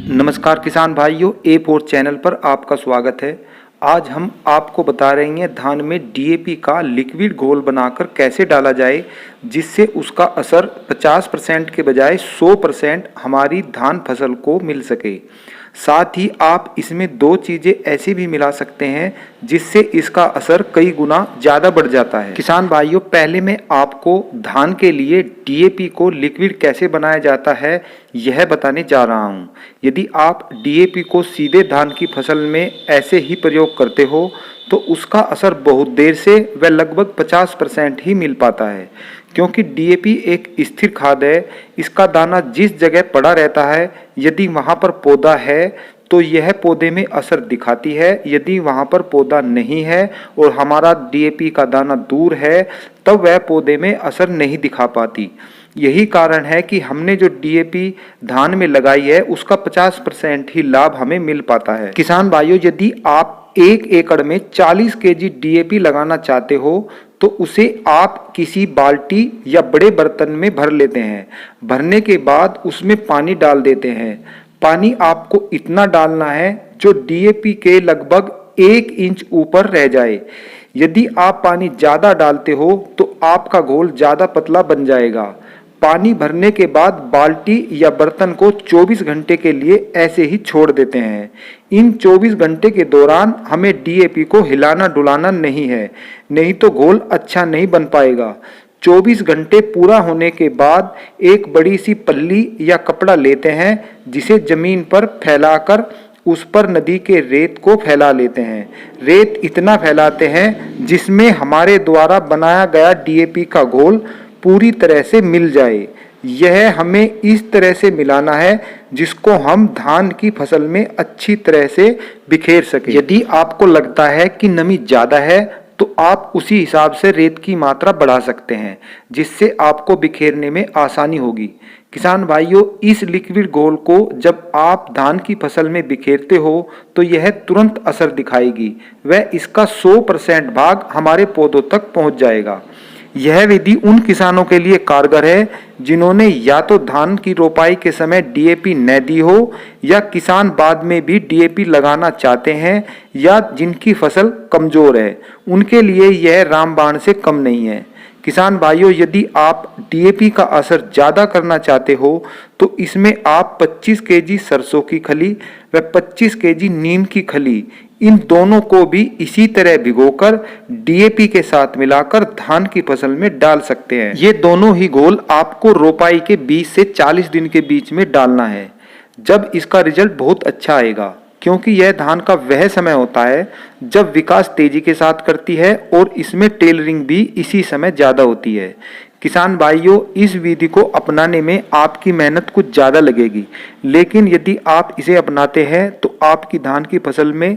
नमस्कार किसान भाइयों, A4 चैनल पर आपका स्वागत है। आज हम आपको बता रहे हैं धान में DAP का लिक्विड घोल बनाकर कैसे डाला जाए जिससे उसका असर 50% के बजाय 100% हमारी धान फसल को मिल सके। साथ ही आप इसमें दो चीज़ें ऐसी भी मिला सकते हैं जिससे इसका असर कई गुना ज़्यादा बढ़ जाता है। किसान भाइयों, पहले मैं आपको धान के लिए DAP को लिक्विड कैसे बनाया जाता है यह बताने जा रहा हूँ। यदि आप DAP को सीधे धान की फसल में ऐसे ही प्रयोग करते हो तो उसका असर बहुत देर से व लगभग 50% ही मिल पाता है, क्योंकि DAP एक स्थिर खाद है। इसका दाना जिस जगह पड़ा रहता है, यदि वहाँ पर पौधा है तो यह पौधे में असर दिखाती है, यदि वहाँ पर पौधा नहीं है और हमारा DAP का दाना दूर है तब वह पौधे में असर नहीं दिखा पाती। यही कारण है कि हमने जो DAP धान में लगाई है उसका 50% ही लाभ हमें मिल पाता है। किसान भाइयों, यदि आप 1 एकड़ में 40 kg DAP लगाना चाहते हो तो उसे आप किसी बाल्टी या बड़े बर्तन में भर लेते हैं। भरने के बाद उसमें पानी डाल देते हैं। पानी आपको इतना डालना है जो DAP के लगभग 1 इंच ऊपर रह जाए। यदि आप पानी ज़्यादा डालते हो तो आपका घोल ज़्यादा पतला बन जाएगा। पानी भरने के बाद बाल्टी या बर्तन को 24 घंटे के लिए ऐसे ही छोड़ देते हैं। इन 24 घंटे के दौरान हमें DAP को हिलाना डुलाना नहीं है, नहीं तो घोल अच्छा नहीं बन पाएगा। 24 घंटे पूरा होने के बाद एक बड़ी सी पल्ली या कपड़ा लेते हैं जिसे जमीन पर फैलाकर उस पर नदी के रेत को फैला लेते हैं। रेत इतना फैलाते हैं जिसमें हमारे द्वारा बनाया गया DAP का घोल पूरी तरह से मिल जाए। यह हमें इस तरह से मिलाना है जिसको हम धान की फसल में अच्छी तरह से बिखेर सकें। यदि आपको लगता है कि नमी ज़्यादा है तो आप उसी हिसाब से रेत की मात्रा बढ़ा सकते हैं, जिससे आपको बिखेरने में आसानी होगी। किसान भाइयों, इस लिक्विड घोल को जब आप धान की फसल में बिखेरते हो तो यह तुरंत असर दिखाएगी व इसका 100% भाग हमारे पौधों तक पहुंच जाएगा। यह विधि उन किसानों के लिए कारगर है जिन्होंने या तो धान की रोपाई के समय DAP न दी हो या किसान बाद में भी DAP लगाना चाहते हैं या जिनकी फसल कमजोर है, उनके लिए यह रामबाण से कम नहीं है। किसान भाइयों, यदि आप DAP का असर ज़्यादा करना चाहते हो तो इसमें आप 25 kg सरसों की खली व 25 kg नीम की खली, इन दोनों को भी इसी तरह भिगोकर DAP के साथ मिलाकर धान की फसल में डाल सकते हैं। ये दोनों ही घोल आपको रोपाई के 20 से 40 दिन के बीच में डालना है, जब इसका रिजल्ट बहुत अच्छा आएगा, क्योंकि यह धान का वह समय होता है जब विकास तेजी के साथ करती है और इसमें टेलरिंग भी इसी समय ज़्यादा होती है। किसान भाइयों, इस विधि को अपनाने में आपकी मेहनत कुछ ज़्यादा लगेगी, लेकिन यदि आप इसे अपनाते हैं तो आपकी धान की फसल में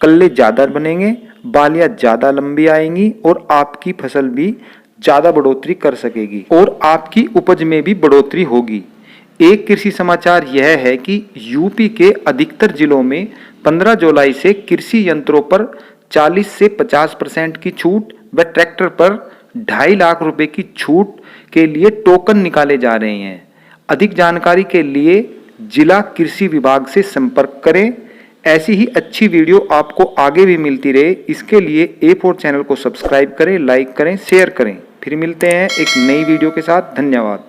कल्ले ज़्यादा बनेंगे, बालियाँ ज़्यादा लंबी आएंगी और आपकी फसल भी ज़्यादा बढ़ोतरी कर सकेगी और आपकी उपज में भी बढ़ोतरी होगी। एक कृषि समाचार यह है कि यूपी के अधिकतर जिलों में 15 जुलाई से कृषि यंत्रों पर 40 से 50% की छूट व ट्रैक्टर पर 2.5 लाख रुपए की छूट के लिए टोकन निकाले जा रहे हैं। अधिक जानकारी के लिए जिला कृषि विभाग से संपर्क करें। ऐसी ही अच्छी वीडियो आपको आगे भी मिलती रहे, इसके लिए A4 चैनल को सब्सक्राइब करें, लाइक करें, शेयर करें। फिर मिलते हैं एक नई वीडियो के साथ। धन्यवाद।